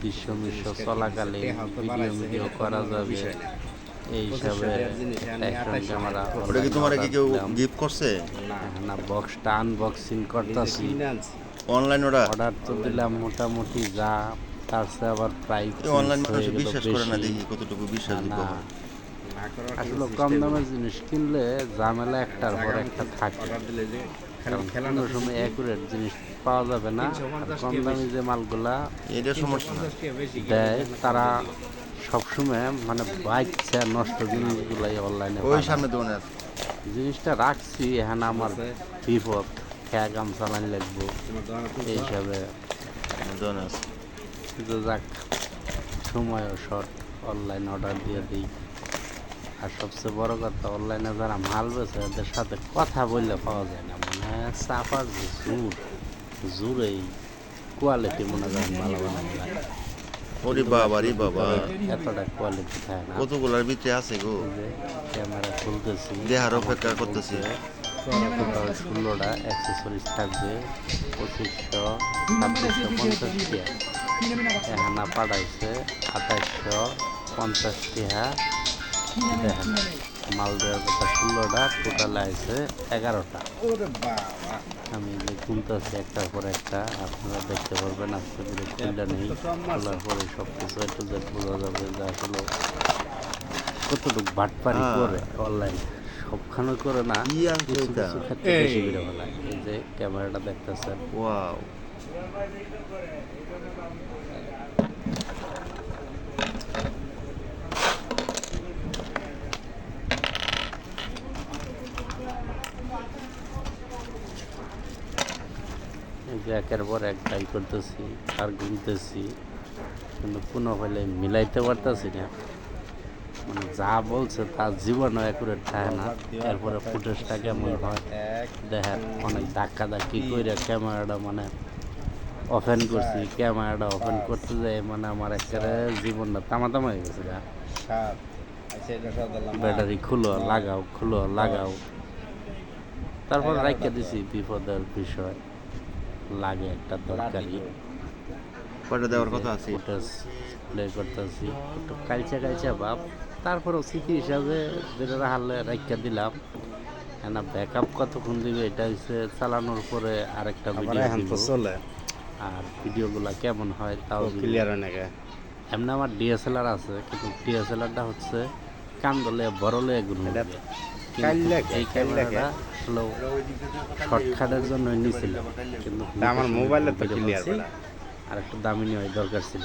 দৃশ্য মিশ্র চলাকালীন ভিডিও করা যাবে এই হিসাবে অ্যাকশন ক্যামেরা ওটা কি তোমার কি কেউ গিফট করছে? না, বক্সটা আনবক্সিং করতেছি অনলাইন অর্ডার তো দিলাম মোটামুটি যা তার চেয়ে আবার প্রাইস অনলাইন মানুষ বিশ্বাস করে না, দেখি কতটুকু বিশ্বাসযোগ্য হয়। আসলে কম দামের জিনিস কিনলে ঝামেলা একটার পর একটা থাকে, কারণ কোনো সময় অ্যাকুরেট জিনিস পাওয়া যাবে না। কম দামি যে মালগুলা এটা সমস্যা না। দেয় তারা সবসময় মানে বাইকছে নষ্ট জিনিসগুলাই অনলাইনে ওই সামনে দোকানে আছে জিনিসটা রাখছি এখানে আমার বিপদ খেয়া গাম চালান লাগবো এই হিসাবে দোকানে আছে। কিন্তু যাক সময়ও শর্ট, অনলাইন অর্ডার দিয়ে দিই। আর সবচেয়ে বড় কথা, অনলাইনে যারা মাল বেছে ওদের সাথে কথা বললে পাওয়া যায় না, মানে চাপার যে জোরেই কোয়ালিটি মনে করেন ভালো বানানো যায়। ওরে বাবা রে বাবা, এতটা কোয়ালিটি থাকে না। কতগুলোর ভিতরে আছে গো, যে ক্যামেরা খুলতেছি দেহার অপেক্ষা করতেছি। টোটাল 16টা অ্যাক্সেসরিজ থাকবে 2500-2650 টাকা। এখানা পাঠাইছে 2850 টাকা। দেখেন মাল দেওয়ার কথা 16টা, টোটাল আছে 11টা। আমি যে গুনতেছি একটার পর একটা, আপনারা দেখতে পারবেন। আজকে পুরো খুলটা নেই, খোলার পরে সব কিছু একটু যে বোঝা যাবে যে আসলে কতটুকু বাটপারি করে অনলাইনে। সবখানে করে না, কিছু কিছু ক্ষেত্রে বেশি করে ফেলায়। এই যে ক্যামেরাটা দেখতেছেন, ওয়াও, এই যে একের পর এক ট্রাই করতেছি আর গুনতেছি, কিন্তু কোনো হলে মিলাইতে পারতেছি না। মানে যা বলছে তার জীবনও অ্যাকুরেট থাকে না। এরপরে ফুটেজটা কেমন হয় দেখেন, অনেক ধাক্কা ধাক্কি করে ক্যামেরাটা মানে ওপেন করছি, ক্যামেরাটা ওপেন করতে যাই মানে আমার একেবারে জীবনটা তামা হয়ে গেছে। ব্যাটারি খুলো লাগাও, খুলো লাগাও, তারপর রাইখা দিছি। বিপদের বিষয় লাগে একটা দরকারি কয়টা দেওয়ার কথা আছে? ফুটেজ প্লে করতেছি, একটু কালচা ভাব। তারপরেও স্মৃতি হিসাবে যেটা হারলে রাইখা দিলাম। না ব্যাকআপ কতক্ষণ দিবে এটা হচ্ছে চালানোর পরে আরেকটা ভিডিও দিব। আর ভিডিওগুলো কেমন হয় তাও ক্লিয়ার হয় না। এমনি আমার ডিএসএলআর আছে, কিন্তু ডিএসএলআরটা হচ্ছে কান্দলে বড়লে এগুলো এই ক্যামেরাটা আসলে শর্টকাটের জন্য নিয়েছিলাম, কিন্তু আমার মোবাইলে তো ক্লিয়ার আর একটু দামি নেওয়ার দরকার ছিল।